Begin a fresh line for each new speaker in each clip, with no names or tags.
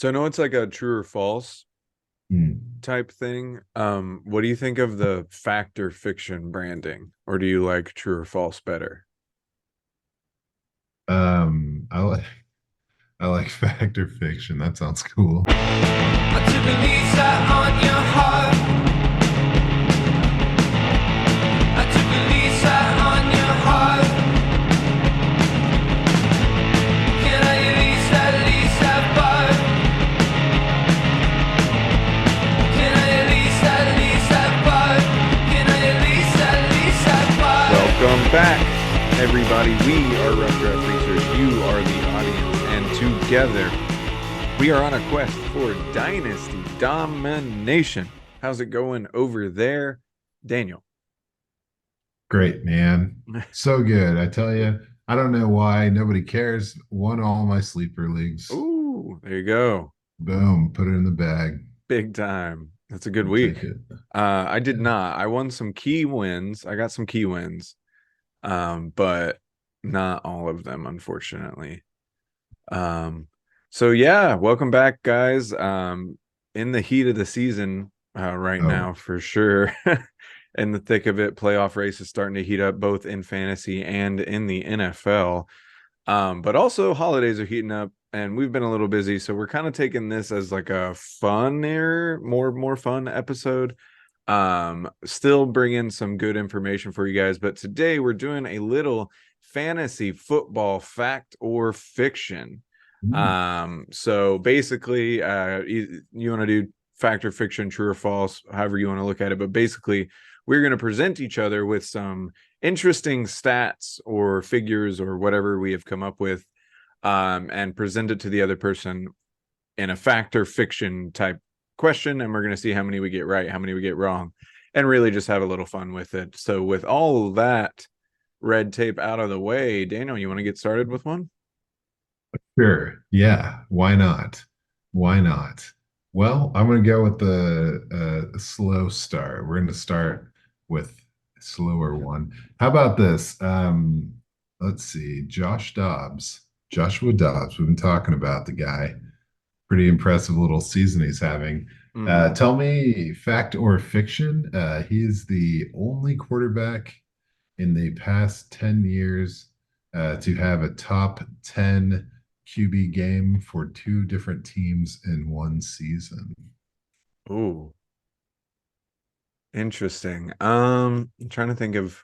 So I know it's like a true or false
Hmm.
type thing. What do you think of the fact or fiction branding? Or do you like true or false better?
I like fact or fiction. That sounds cool.
I took a lease out on your heart. I took a lease out on your heart. Can I lease that bar? Can I lease that bar? Can I lease that bar?
Welcome back, everybody. We are Rough Draft Research. You are the audience, and together we are on a quest for Dynasty domination. How's it going over there, Daniel?
Great, man. So good. I tell you, I don't know why nobody cares. Won all my sleeper leagues.
Ooh, there you go.
Boom, put it in the bag.
Big time. That's a good
I'll
week.
take it.
I did
Yeah.
not. I won some key wins. I got some key wins, but not all of them, unfortunately. Um, so yeah, welcome back, guys. In the heat of the season, right
Oh,
now for sure. In the thick of it, playoff race is starting to heat up both in fantasy and in the NFL. But also holidays are heating up and we've been a little busy, so we're kind of taking this as like a funner, more fun episode. Still bringing some good information for you guys, but today we're doing a little fantasy football fact or fiction.
mm,
So basically, you want to do fact or fiction, true or false, however you want to look at it, but basically we're going to present each other with some interesting stats or figures or whatever we have come up with, and present it to the other person in a fact or fiction type question. And we're going to see how many we get right, how many we get wrong, and really just have a little fun with it. So, with all that red tape out of the way, Daniel, you want to get started with one?
sure. Yeah. Why not? Why not? Well, I'm going to go with the slow start. We're going to start with a slower one. How about this? Let's see. Joshua Dobbs. We've been talking about the guy. Pretty impressive little season he's having.
Mm-hmm.
Tell me, fact or fiction? He is the only quarterback in the past 10 years to have a top 10 QB game for two different teams in one season.
Ooh, interesting. I'm trying to think of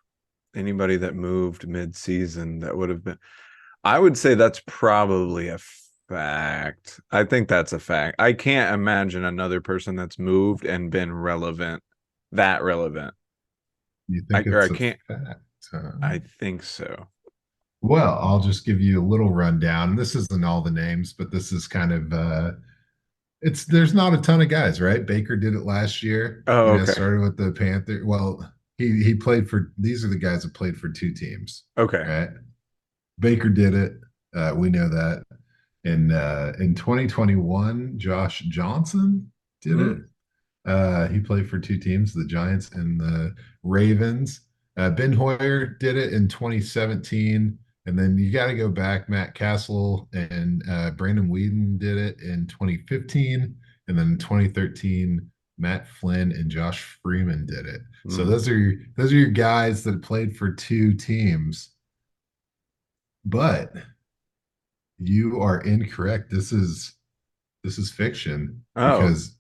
anybody that moved mid-season that would have been. I would say that's probably a fact. I think that's a fact. I can't imagine another person that's moved and been relevant, that relevant.
You
I
think
or I
it's a
can't.
fact?
I think so.
Well, I'll just give you a little rundown. This isn't all the names, but this is kind of it's there's not a ton of guys, right? Baker did it last year.
Oh, okay.
Started with the Panther. Well, he played for these are the guys that played for two teams,
Okay.
right? Baker did it. We know that. In 2021, Josh Johnson did it.
Mm,
He played for two teams, the Giants and the Ravens. Ben Hoyer did it in 2017. And then you got to go back. Matt Castle and Brandon Whedon did it in 2015. And then in 2013, Matt Flynn and Josh Freeman did it. So
mm.
those are your guys that played for two teams. But you are incorrect. This is fiction
Oh,
because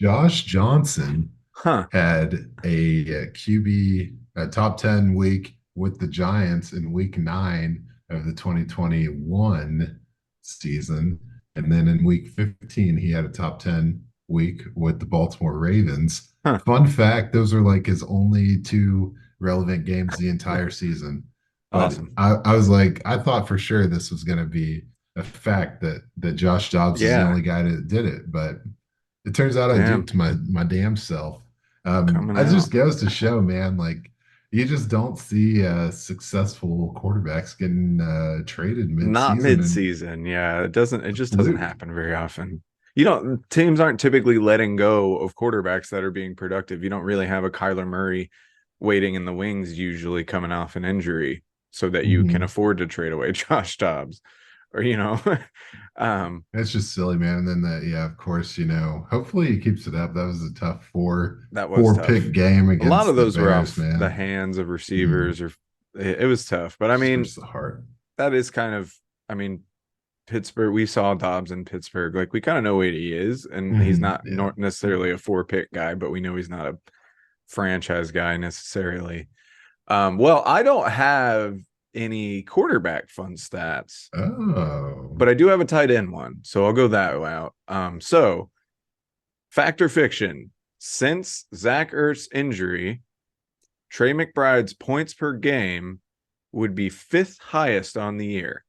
Josh Johnson
huh.
had a QB a top 10 week with the Giants in week 9 of the 2021 season. And then in week 15, he had a top 10 week with the Baltimore Ravens.
Huh.
Fun fact, those are like his only two relevant games the entire season. But
Awesome.
I was like, I thought for sure this was going to be a fact that Josh Dobbs is the
Yeah.
only guy that did it. But it turns out I
Damn.
duped my damn self.
Coming
It
out.
just goes to show, man, like you just don't see successful quarterbacks getting traded
Not
mid-season and
mid-season. Yeah, it
a
just doesn't
fluke.
happen very often. You don't Teams aren't typically letting go of quarterbacks that are being productive. You don't really have a Kyler Murray waiting in the wings, usually coming off an injury, so that you can
Mhm.
afford to trade away Josh Dobbs. or um,
It's just silly, man. And then yeah, of course, hopefully he keeps it up. That was a tough
that was
four
tough.
pick game
A lot of
against the
those were
Bears,
off the
man.
hands of
Mm,
receivers, or it was tough. But I
just
mean,
hurts the heart.
that is kind of, I mean, Pittsburgh. We saw Dobbs in Pittsburgh. Like we kind of know what he is, and he's not
Yeah.
necessarily a four pick guy, but we know he's not a franchise guy necessarily. Well, I don't have any quarterback fun stats,
Oh.
but I do have a tight end one, so I'll go that route. So fact or fiction? Since Zach Ertz's injury, Trey McBride's points per game would be fifth highest on the year,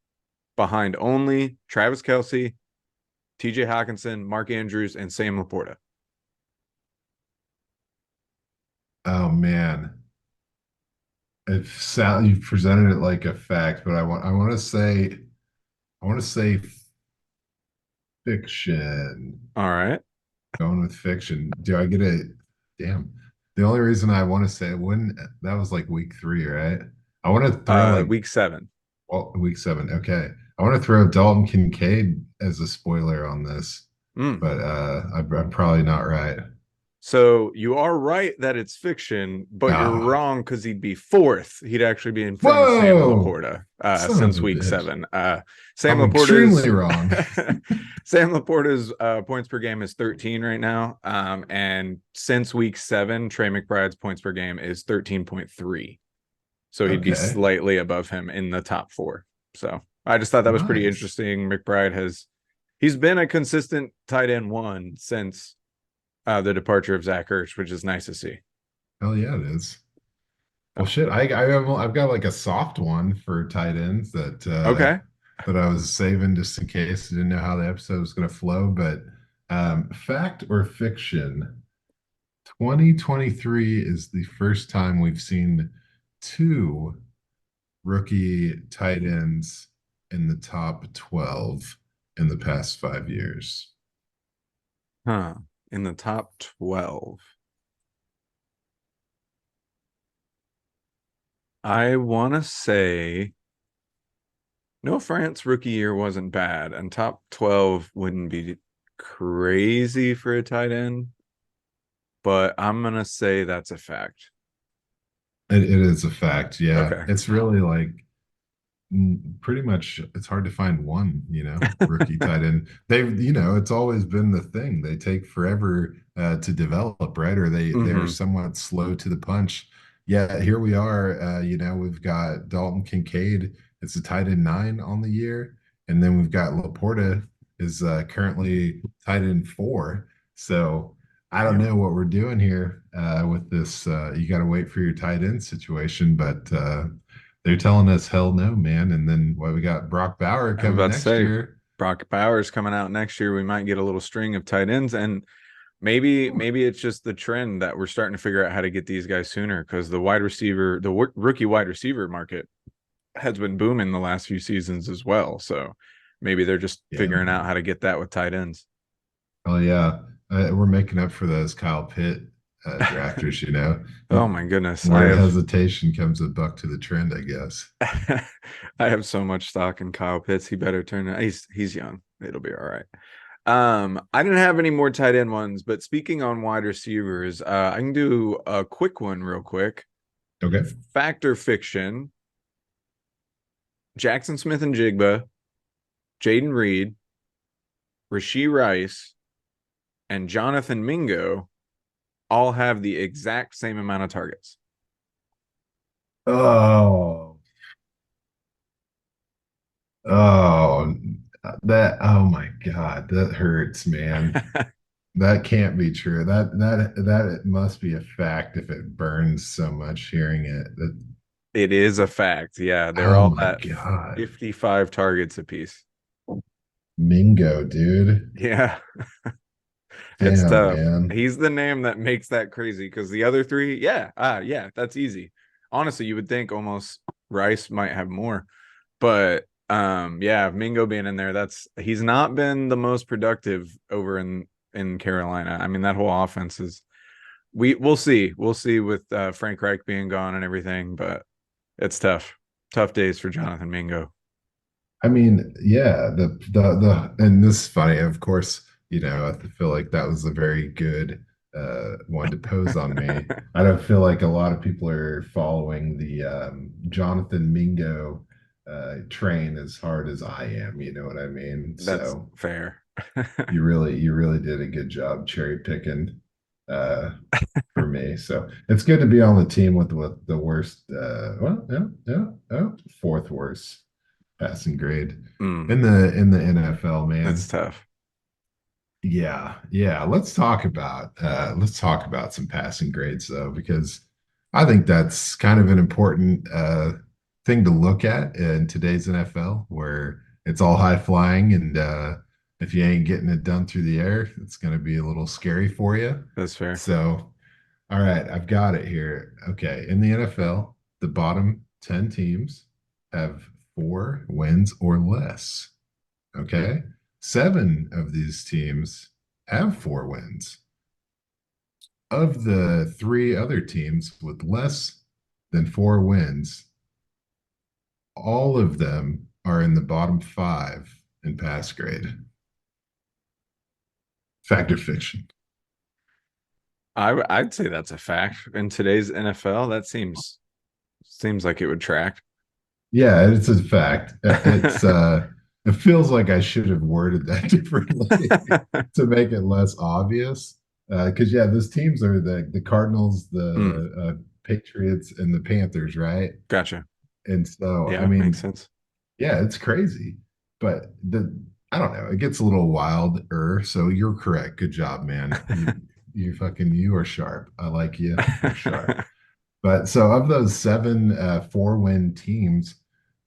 behind only Travis Kelce, TJ Hawkinson, Mark Andrews, and Sam Laporta.
Oh man. If Sal, you presented it like a fact, but I want to say fiction.
All right.
Going with fiction. Do I get a damn? The only reason I want to say when that was like week 3, right? I want to throw like
Week 7.
week 7. Okay. I want to throw Dalton Kincaid as a spoiler on this,
Mm.
but I'm probably not right.
So you are right that it's fiction, but you're
Ah,
wrong because he'd be fourth. He'd actually be in front of Sam
whoa!
Laporta
Son
since
of a
week
bitch.
7. Sam
I'm
Laporta's
extremely wrong.
Sam Laporta's points per game is 13 right now. And since week 7, Trey McBride's points per game is 13.3. So he'd be
Okay.
slightly above him in the top 4. So I just thought that was pretty
Nice.
interesting. He's been a consistent tight end 1 since the departure of Zach Ertz, which is nice to see.
Hell yeah, it is. Well,
Oh,
shit, I've got like a soft one for tight ends
okay.
that I was saving just in case. I didn't know how the episode was going to flow, but fact or fiction, 2023 is the first time we've seen 2 rookie tight ends in the top 12 in the past 5 years.
Huh. In the top 12. I want to say No France rookie year wasn't bad, and top 12 wouldn't be crazy for a tight end, but I'm going to say that's a fact.
It is a fact. Yeah.
Okay.
It's really like pretty much it's hard to find one, rookie tight end. It's always been the thing. They take forever to develop, right? Or they're
Mm-hmm.
somewhat slow to the punch. Yeah, here we are. We've got Dalton Kincaid. It's a tight end 9 on the year, and then we've got Laporta is currently tight end 4. So I don't
Yep.
know what we're doing here with this. You got to wait for your tight end situation, but they're telling us hell no, man. And then we got Brock Bauer
I was
coming
about to
next
say
year.
Brock Bowers coming out next year. We might get a little string of tight ends, and maybe it's just the trend that we're starting to figure out how to get these guys sooner, because the rookie wide receiver market has been booming the last few seasons as well. So maybe they're just
Yeah,
figuring out
man.
how to get that with tight ends.
Oh yeah, we're making up for those Kyle Pitt drafters.
Oh my goodness.
Where hesitation comes a buck to the trend, I guess.
I have so much stock in Kyle Pitts. He better turn it. He's young. It'll be all right. I didn't have any more tight end ones, but speaking on wide receivers, I can do a quick one real quick.
Okay.
Fact or fiction? Jackson Smith and Jigba, Jaden Reed, Rashee Rice, and Jonathan Mingo all have the exact same amount of targets.
Oh, oh, oh my God, that hurts, man. That can't be true. That it must be a fact if it burns so much hearing it.
It is a fact. Yeah, they're
Oh
all
my
at
God.
55 targets apiece.
Mingo, dude.
Yeah, it's
Damn,
tough.
man.
He's the name that makes that crazy, because the other 3, yeah, that's easy. Honestly, you would think almost Rice might have more, but yeah, Mingo being in there, he's not been the most productive over in Carolina. I mean, that whole offense is we'll see with Frank Reich being gone and everything, but it's tough days for Jonathan Mingo.
I mean, yeah, and this is funny, of course, I feel like that was a very good one to pose on me. I don't feel like a lot of people are following the Jonathan Mingo train as hard as I am, you know what I mean?
That's
So
fair.
you really did a good job cherry picking uh for me. So it's good to be on the team with the worst well, yeah, yeah, oh, fourth worst passing grade
Mm,
in the NFL,
that's
man.
tough.
Yeah, yeah. Let's talk about some passing grades though, because I think that's kind of an important thing to look at in today's NFL, where it's all high flying, and if you ain't getting it done through the air, it's going to be a little scary for you.
That's fair.
So, all right, I've got it here. Okay, in the NFL, the bottom 10 teams have 4 wins or less. Okay. 7 of these teams have 4 wins. Of the 3 other teams with less than 4 wins, all of them are in the bottom 5 in pass grade. Fact or fiction?
I'd say that's a fact in today's NFL. That seems like it would track.
Yeah, it's a fact. It feels like I should have worded that differently to make it less obvious. Because yeah, those teams are the Cardinals,
Mm,
the Patriots, and the Panthers, right?
gotcha.
And so, I
Yeah, makes
mean,
sense.
yeah, it's crazy. But I don't know, it gets a little wilder. So you're correct. Good job, man. You are sharp. I like you. You're sharp. But so of those 7 4-win teams,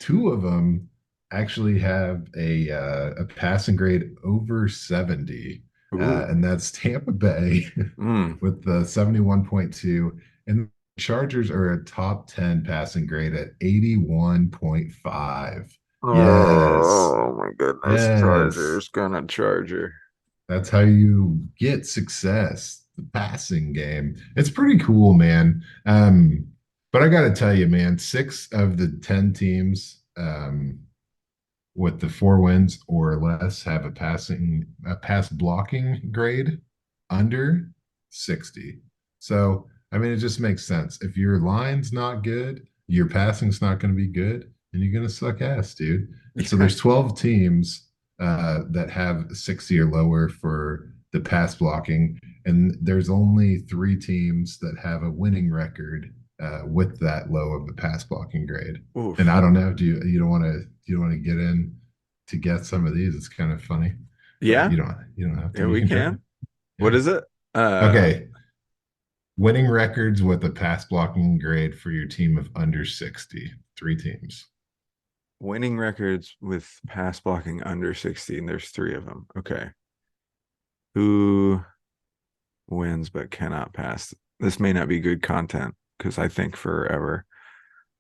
2 of them actually have a passing grade over 70.
Ooh.
And that's Tampa Bay
Mm.
with the 71.2. And the Chargers are a top 10 passing grade at 81.5. Yes.
Oh my goodness.
Yes.
Chargers gonna Charger.
That's how you get success, the passing game. It's pretty cool, man. But I got to tell you, man, 6 of the 10 teams with the 4 wins or less have a pass blocking grade under 60. So, I mean, it just makes sense. If your line's not good, your passing's not going to be good, and you're going to suck ass, dude. And so
Yeah.
there's 12 teams that have 60 or lower for the pass blocking, and there's only 3 teams that have a winning record with that low of a pass blocking grade. And
Oof.
I don't know, do you want to get in to get some of these? It's kind of funny, but
Yeah.
you don't have to.
Yeah,
You
we
can try.
can. What
Yeah.
is it?
Okay. Winning records with a pass blocking grade for your team of under 60. 3 teams.
Winning records with pass blocking under 60, and there's 3 of them. Okay. Who wins but cannot pass? This may not be good content because I think forever.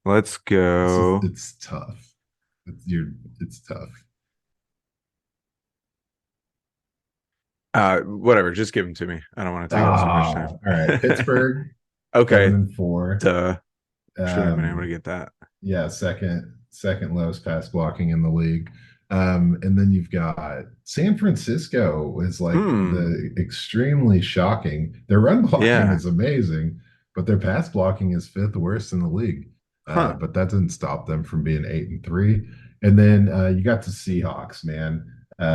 Let's go.
It's tough. It's tough.
Whatever, just give them to me. I don't want to take up so much
Ah,
time.
all right. Pittsburgh, seven
Okay,
and four.
duh. Should have been able to
Um,
get that.
Yeah, second lowest pass blocking in the league. And then you've got San Francisco is like
Hmm.
the extremely shocking. Their run blocking
Yeah.
is amazing, but their pass blocking is fifth worst in the league.
Huh.
But that didn't stop them from being 8-3. And then you got the Seahawks, man.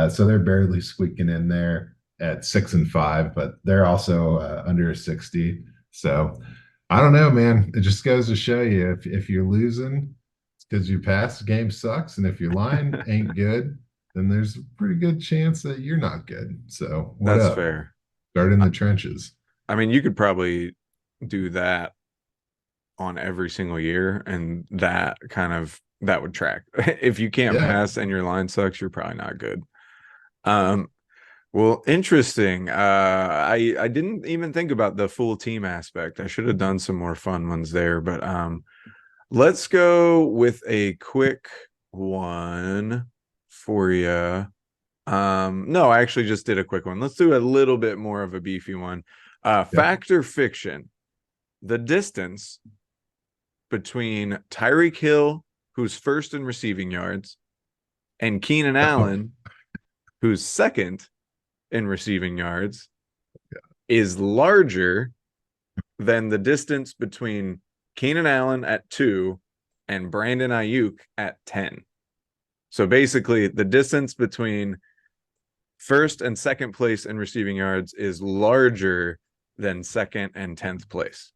So they're barely squeaking in there at 6-5, but they're also under 60. So I don't know, man. It just goes to show you if you're losing, it's because your pass game sucks, and if your line ain't good, then there's a pretty good chance that you're not good. So what
That's
up?
fair.
Start in
I,
the trenches.
I mean, you could probably do that on every single year, and that would track. If you can't
Yeah.
pass and your line sucks, you're probably not good. Um, well, interesting. I didn't even think about the full team aspect. I should have done some more fun ones there, but let's go with a quick one for you. No, I actually just did a quick one. Let's do a little bit more of a beefy one.
Yeah.
Fact or fiction? The distance between Tyreek Hill, who's first in receiving yards, And Keenan
Oh,
Allen, who's second in receiving yards, is larger than the distance between Keenan Allen at 2 and Brandon Ayuk at 10. So basically, the distance between first and second place in receiving yards is larger than second and 10th place.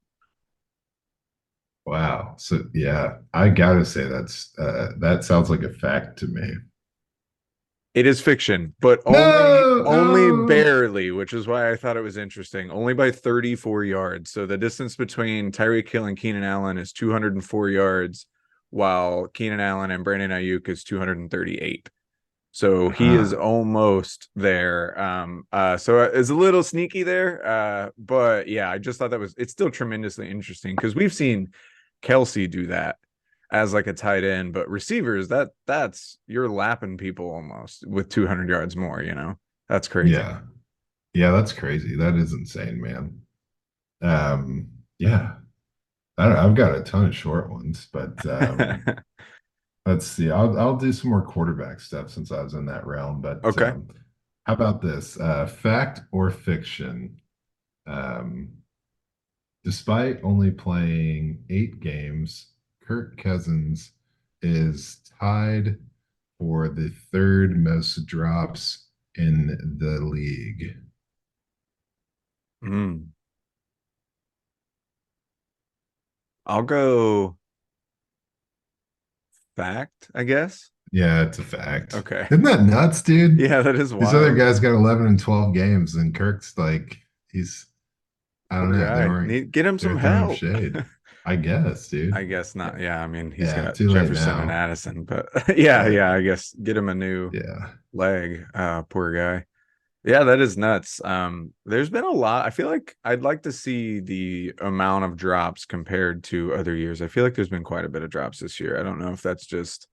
wow. So yeah, I gotta say that sounds like a fact to me.
It is fiction, but
No,
only
no.
barely, which is why I thought it was interesting. Only by 34 yards. So the distance between Tyreek Hill and Keenan Allen is 204 yards, while Keenan Allen and Brandon Ayuk is 238. So he is
Huh.
almost there. So it's a little sneaky there. But yeah, I just thought it's still tremendously interesting because we've seen Kelsey do that as like a tight end, but receivers, that's you're lapping people almost with 200 yards more, That's crazy.
Yeah. Yeah, that's crazy. That is insane, man. Um, yeah. I've got a ton of short ones, but let's see. I'll do some more quarterback stuff since I was in that realm. But
Okay.
how about this? Fact or fiction? Um, Despite only playing 8 games, Kirk Cousins is tied for the third most drops in the league.
Mm. I'll go fact, I guess.
Yeah, it's a fact.
Okay.
Isn't that nuts, dude?
Yeah, that is
These other
wild.
guys got 11 and 12 games, and Kirk's like, I don't
Poor
know.
guy. Get him some
They're throwing him
help.
shade. I guess,
I
dude.
guess not. Yeah, I mean, he's
Yeah,
got
too late
Jefferson and
now.
Addison, but yeah,
But
yeah, I guess get him a new
yeah,
leg. Poor guy. Yeah, that is nuts. There's been a lot. I feel like I'd like to see the amount of drops compared to other years. I feel like there's been quite a bit of drops this year. I don't know if that's just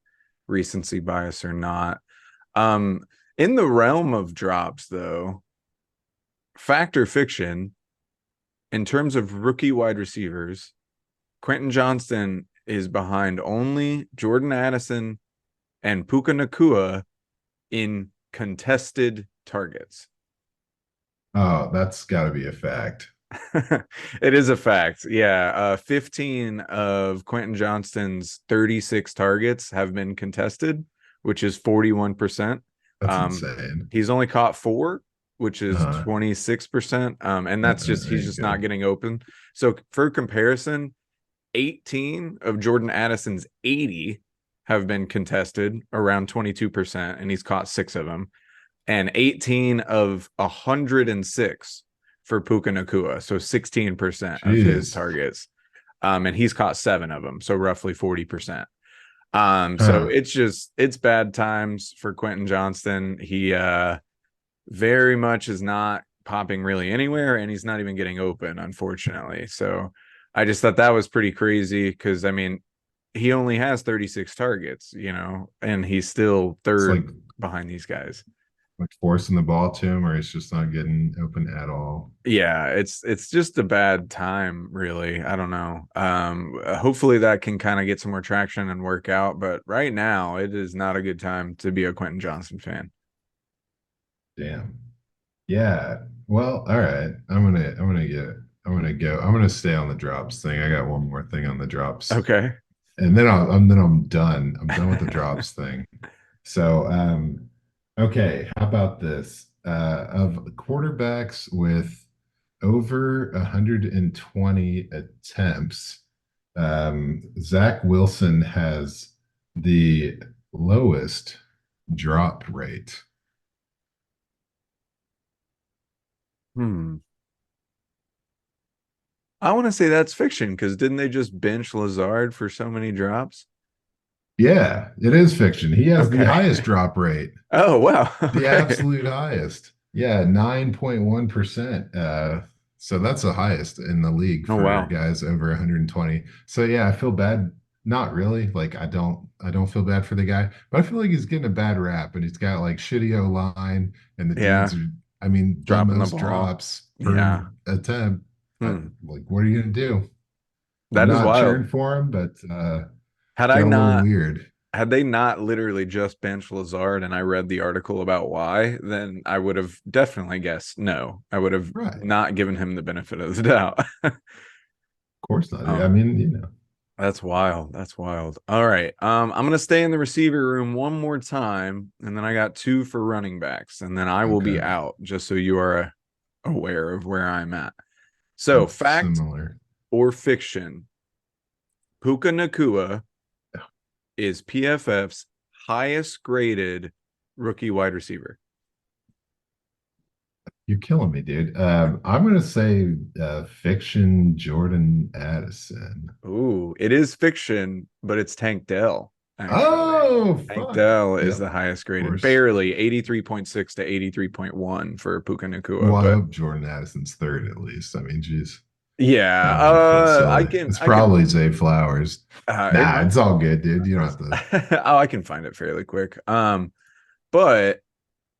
recency bias or not. Um, in the realm of drops, though, fact or fiction, in terms of rookie wide receivers, Quentin Johnston is behind only Jordan Addison and Puka Nakua in contested targets.
oh, that's got to be a fact.
It is a fact. Yeah. 15 of Quentin Johnston's 36 targets have been contested, which is 41%.
That's
Um,
insane.
he's only caught 4, which is
Uh,
26%. And that's just, he's
ain't
just not
good.
getting open. So for comparison, 18 of Jordan Addison's 80 have been contested around 22%, and he's caught 6 of them, and 18 of 106 for Puka Nakua, so 16% of his
Jeez.
targets. And he's caught 7 of them, so roughly 40%. So
Huh.
it's bad times for Quentin Johnston. He very much is not popping really anywhere, and he's not even getting open, unfortunately. So I just thought that was pretty crazy because I mean, he only has 36 targets, and he's still
It's
third behind these guys.
like forcing the ball to him, or he's just not getting open at all.
Yeah, it's just a bad time, really. I don't know. Hopefully that can kind of get some more traction and work out, but right now it is not a good time to be a Quentin Johnson fan.
Damn. Yeah. Well, all right. I'm gonna stay on the drops thing. I got one more thing on the drops.
Okay.
And then I'm done. I'm done with the drops thing. So, okay, how about this? Of quarterbacks with over 120 attempts, Zach Wilson has the lowest drop rate.
Hmm. I want to say that's fiction because didn't they just bench Lazard for so many drops?
Yeah, it is fiction. He has the
Okay.
highest drop rate.
Oh, wow.
The
Okay.
absolute highest. Yeah, 9.1%. So that's the highest in the league
Oh,
for
wow.
guys over 120. So yeah, I feel bad. Not really. Like I don't feel bad for the guy, but I feel like he's getting a bad rap and he's got like shitty O line and the dudes
Yeah.
are, I mean, the
Dropping the
most
ball.
drops per
Yeah.
attempt.
Hmm.
Like, what are you gonna do? I'm
That is
not cheering
wild.
for him, but
Had I
got a little
not
weird.
had they not literally just benched Lazard and I read the article about why, then I would have definitely guessed no. I would have
Right.
not given him the benefit of the doubt.
Of course not. I
Um,
mean, you know.
that's wild. That's wild. All right. I'm gonna stay in the receiver room one more time, and then I got two for running backs, and then I will be
Okay.
out, just so you are aware of where I'm at. So,
That's
fact
similar.
or fiction, Puka Nakua is PFF's highest graded rookie wide receiver.
You're killing me, dude. I'm gonna say fiction Jordan Addison.
Ooh, it is fiction, but it's Tank Dell, actually.
Oh,
Tank
fuck.
Dell is
Yep,
the
of
highest graded,
course.
barely 83.6 to 83.1 for Puka Nakua.
Well, I
But
hope Jordan Addison's third at least. I mean, geez,
yeah,
don't want to feel
I
silly.
can,
It's
I can,
probably Zay Flowers.
it
Nah,
might,
it's all good, dude. You don't have to.
oh, I can find it fairly quick. But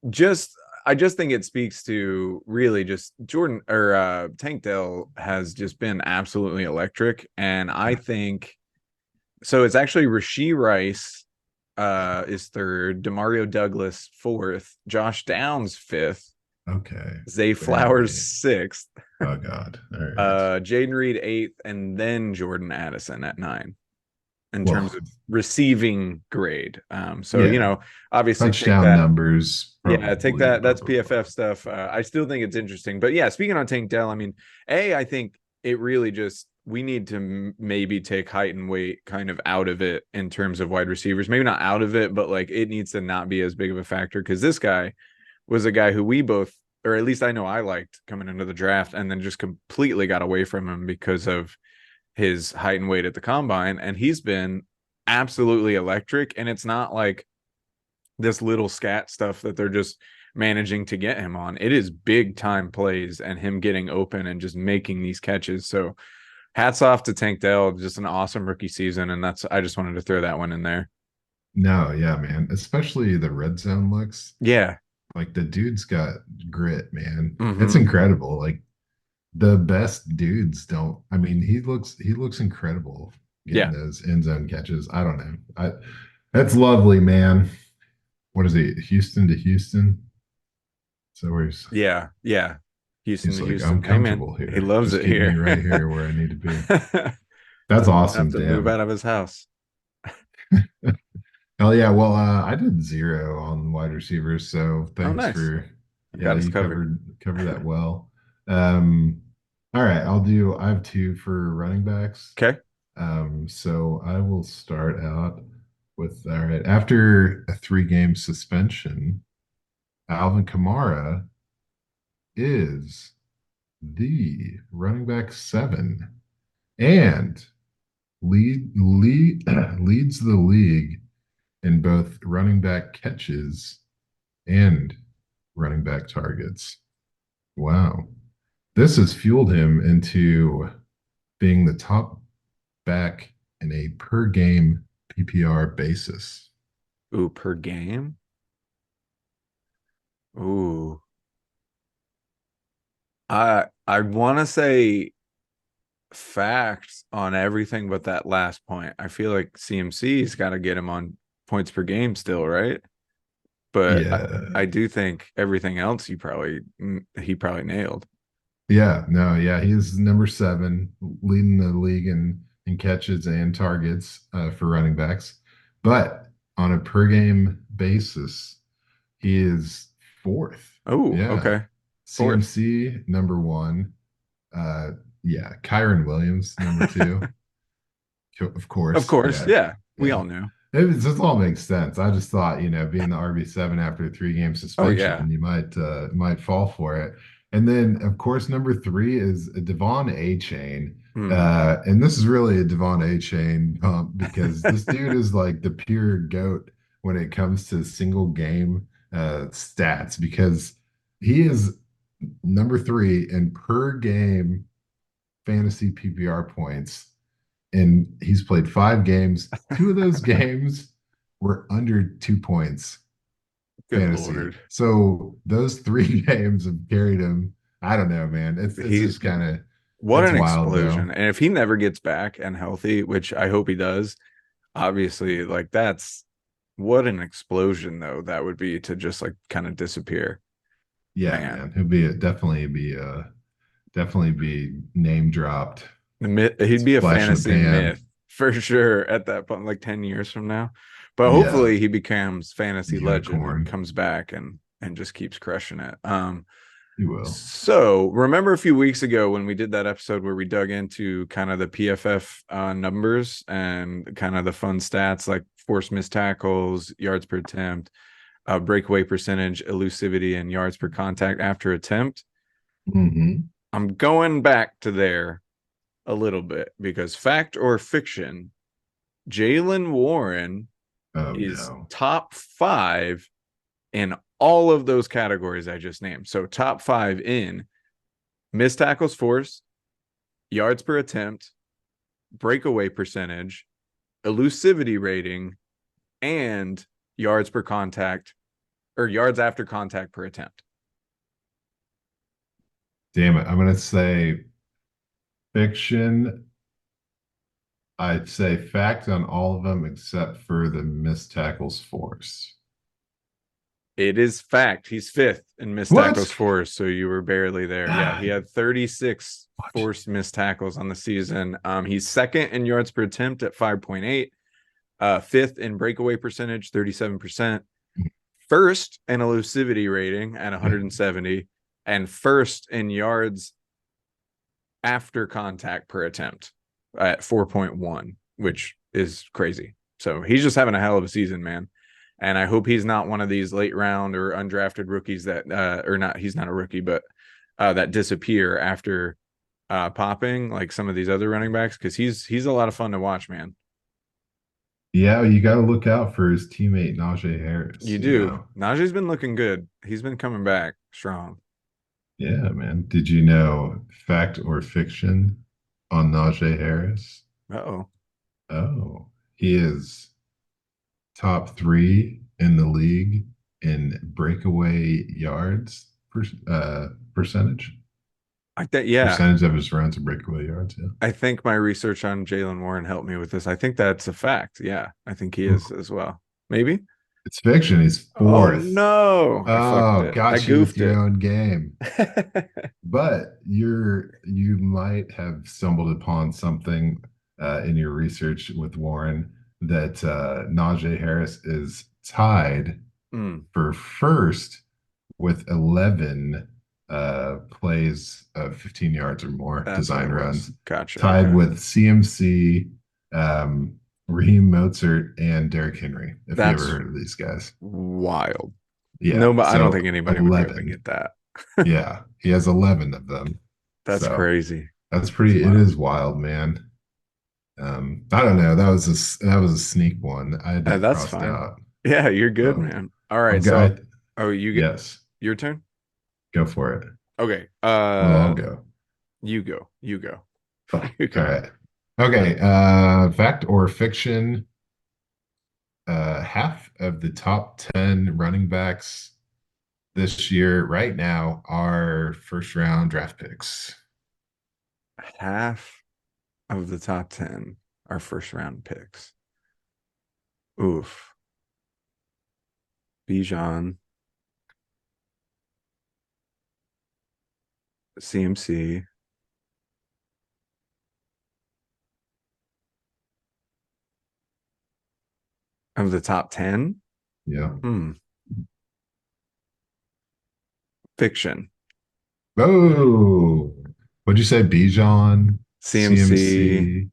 just, I just think it speaks to really just Jordan or Tank Dell has just been absolutely electric. And I think so. It's actually Rasheed Rice is third, Demario Douglas fourth, Josh Downs fifth,
Okay.
Zay Flowers
Barely.
sixth,
Oh God. All right.
Jaden Reed eighth, and then Jordan Addison at nine in terms
Well,
of receiving grade. So
yeah.
obviously take
Touchdown
that.
numbers,
Yeah, take
probably.
that.
Blah,
That's
blah, blah.
PFF stuff. I still think it's interesting. But yeah, speaking on Tank Dell, I mean, I think it really just we need to maybe take height and weight kind of out of it in terms of wide receivers. Maybe not out of it, but like it needs to not be as big of a factor because this guy was a guy who we both, or at least I know I liked coming into the draft, and then just completely got away from him because of his height and weight at the combine. And he's been absolutely electric. And it's not like this little scat stuff that they're just managing to get him on. It is big time plays and him getting open and just making these catches. So hats off to Tank Dell, just an awesome rookie season. And that's I just wanted to throw that one in there.
No, yeah, man. Especially the red zone looks.
Yeah.
Like the dude's got grit, man. It's
Mm-hmm.
incredible. Like the best dudes don't. I mean, he looks incredible getting
Yeah.
those end zone catches. I don't know. That's lovely, man. What is he? Houston to Houston. So
Yeah. Yeah. Houston
he's
to
like, I'm
Houston. Hey man,
comfortable
he
here.
loves
Just
it
keep me
here.
right here where I need to be. That's
Doesn't have
awesome.
to move
Damn.
out of his house.
Hell yeah. Well, I did zero on wide receivers, so
Oh,
thanks
nice.
for yeah,
Got us
you
covered.
covered that well. Um, all right, I have two for running backs.
Okay.
So I will start out with all right, after a 3-game suspension, Alvin Kamara is the running back 7 and leads the league in both running back catches and running back targets. Wow. This has fueled him into being the top back in a per game PPR basis.
Ooh, per game. Ooh. I want to say facts on everything but that last point. I feel like CMC's got to get him on points per game still, right? But I
Yeah.
do think everything else he probably nailed.
Yeah. No, yeah. He's number 7, leading the league in catches and targets for running backs. But on a per game basis, he is fourth.
Oh,
Yeah.
okay. Fourth.
CMC number 1. Uh, yeah. Kyron Williams number 2. Of
Of
course.
course.
Yeah.
Yeah. We
Yeah.
all knew.
This all makes sense. I just thought, being the RB7 after a 3-game
Oh yeah.
suspension, you might fall for it. And then, of course, number 3 is a Devon A chain.
Hmm.
And this is really a Devon A chain pump because this dude is like the pure goat when it comes to single game stats because he is number 3 in per game fantasy PPR points and he's played 5 games. 2 of those games were under 2 points
Good
fantasy.
Lord.
So those 3 games have carried him. I don't know, man. It's
He
just kind of
What
it's
an
wild
explosion.
though.
And if he never gets back and healthy, which I hope he does, obviously, like that's what an explosion though that would be to just like kind of disappear.
Yeah,
Man,
man. Definitely be name dropped.
he'd be a
Flash in the
fantasy
pan.
myth for sure at that point, like 10 years from now. But
Yeah,
hopefully he becomes fantasy legend and
unicorn.
comes back and just keeps crushing it.
You will.
So remember a few weeks ago when we did that episode where we dug into kind of the PFF numbers and kind of the fun stats like forced missed tackles, yards per attempt, breakaway percentage, elusivity, and yards per contact after attempt.
Hmm.
I'm going back to there a little bit because fact or fiction, Jalen Warren
Oh
is
no.
top 5 in all of those categories I just named. So top 5 in missed tackles forced, yards per attempt, breakaway percentage, elusivity rating, and yards per contact or yards after contact per attempt.
Damn it. I'm gonna say fiction. I'd say fact on all of them except for the missed tackles force.
It is fact. He's 5th in missed tackles
What?
forced, so you were barely there. Yeah, he
God,
had 36
what?
forced missed tackles on the season. He's 2nd in yards per attempt at 5.8, 5th in breakaway percentage, 37%, 1st in elusivity rating at 170, and 1st in yards after contact per attempt at 4.1, which is crazy. So he's just having a hell of a season, man. And I hope he's not one of these late round or undrafted rookies that, or not, he's not a rookie, but that disappear after popping like some of these other running backs because he's a lot of fun to watch, man.
Yeah, you got to look out for his teammate Najee
You
Harris, you
do.
know.
Najee's been looking good. He's been coming back strong.
Yeah, man. Did you know fact or fiction on Najee Harris?
Oh,
Oh, he is top three in the league in breakaway yards percentage.
like that. Yeah,
Percentage of his runs are breakaway yards. Yeah.
I think my research on Jalen Warren helped me with this. I think that's a fact. Yeah, I think he is as well. Maybe.
It's fiction. He's
Oh
fourth.
no, I fucked
Oh,
it. I
got you with
goofed
your
it.
own game. But you might have stumbled upon something in your research with Warren that Najee Harris is tied
Mm,
for first with 11 plays of 15 yards or more
that's what
design
it was.
runs,
Gotcha.
tied
Okay.
with CMC, Raheem Mozart, and Derrick Henry, if you ever
That's
heard of these guys.
wild. No,
Yeah,
but I don't think
so
anybody would be able to
11.
get that.
Yeah, he has 11 of them.
That's
So
crazy.
that's
That's
pretty, it
wild.
is wild, man. I don't know. That was a sneak one. I had that
That's
crossed
fine.
out.
Yeah, you're good,
So
man. All right.
I'm
So,
good.
oh, you get
Yes,
your turn.
go for it.
Okay.
Well, I'll go.
You go. You go.
Fuck.
You
All
go.
right. Okay. Fact or fiction? Half of the top 10 running backs this year, right now, are first round draft picks.
Half of the top 10 are first round picks. Oof. Bijan, CMC. Of the top 10?
Yeah.
Hmm. Fiction.
Oh, what'd you say? Bijan,
CMC
CMC,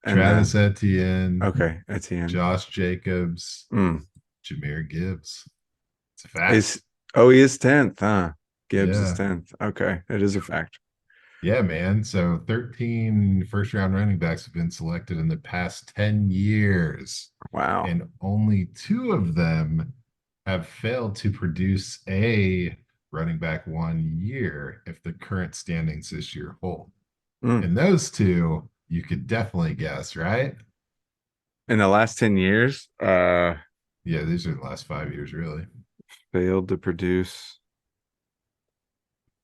and
Travis
then
Etienne,
okay, Etienne.
Josh Jacobs,
Hmm.
Jameer Gibbs. It's a fact.
Is oh he is 10th, huh? Gibbs is
Yeah.
10th. Okay, it is a fact.
Yeah, man. So 13 first round running backs have been selected in the past 10 years,
Wow.
and only two of them have failed to produce a running back 1 year if the current standings this year hold.
Hmm.
And those two, you could definitely guess, right?
In the last 10 years,
Yeah, these are the last 5 years, really.
failed to produce.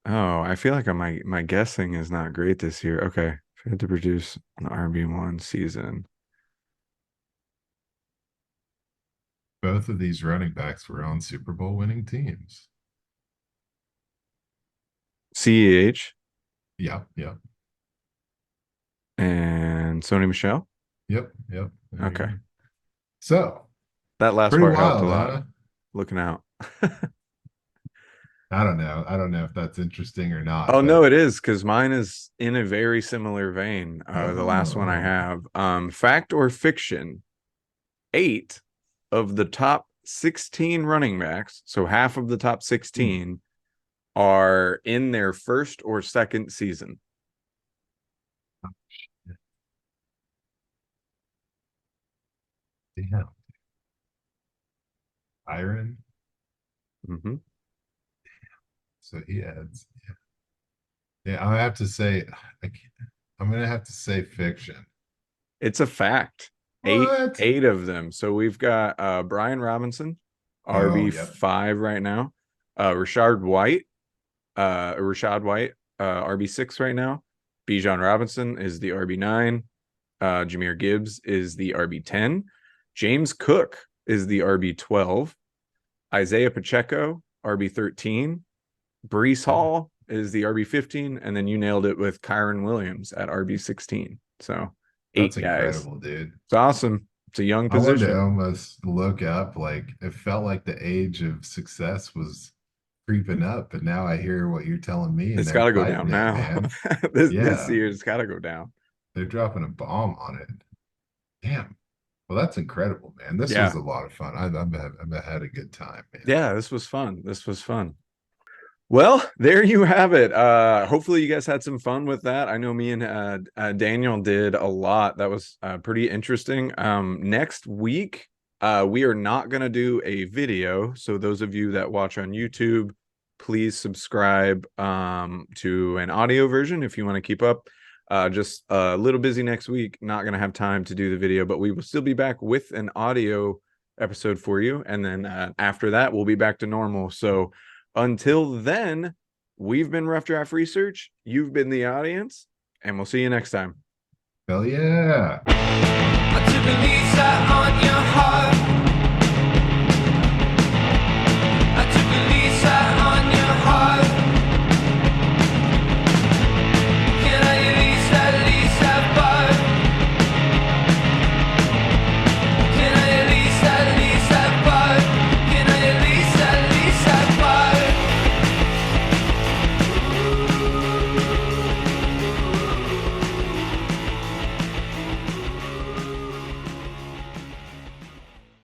Oh, I feel like my guessing is not great this year. Okay. Failed to produce an RB1 season.
both of these running backs were on Super Bowl winning teams.
CEH
Yep, yep,
and Sony Michel.
yep, yep. There you
Okay.
go. So
That last
pretty
part helped a
wild,
lot.
huh?
Looking out.
I don't know. I don't know if that's interesting or not,
Oh
but
no, it is because mine is in a very similar vein. The last one I
oh,
have. Fact or fiction, 8 of the top 16 running backs, so half of the top 16 are in their first or second season.
yeah. Iron.
Mm-hmm.
So he adds. Yeah, I have to say, I'm gonna have to say fiction.
It's a fact. Eight
What?
eight of them. So we've got Brian Robinson,
Oh, yep.
RB5 right now. Rashad White, RB6 right now. Bijan Robinson is the RB9. Jahmyr Gibbs is the RB10. James Cook is the RB12. Isaiah Pacheco, RB13. Brees Hall is the RB15. And then you nailed it with Kyron Williams at RB16. So
That's
8 guys.
incredible, dude.
It's awesome. It's a young
I wanted to
position.
almost look up, like it felt like the age of success was creeping up, but now I hear what you're telling me, and
It's
they're
got to go down
fighting it,
now.
man.
This
Yeah,
year's got to go down.
they're dropping a bomb on it. Damn. Well, that's incredible, man. This was
Yeah.
a lot of fun. I've had a good time, man.
Yeah, this was fun. This was fun. Well, there you have it. Hopefully you guys had some fun with that. I know me and Daniel did a lot. That was pretty interesting. Next week, we are not going to do a video. So those of you that watch on YouTube, please subscribe to an audio version if you want to keep up. Just a little busy next week. Not going to have time to do the video, but we will still be back with an audio episode for you. And then after that, we'll be back to normal. So until then, we've been Rough Draft Research. You've been the audience, and we'll see you next time.
Hell yeah.
I took a lease out on your heart.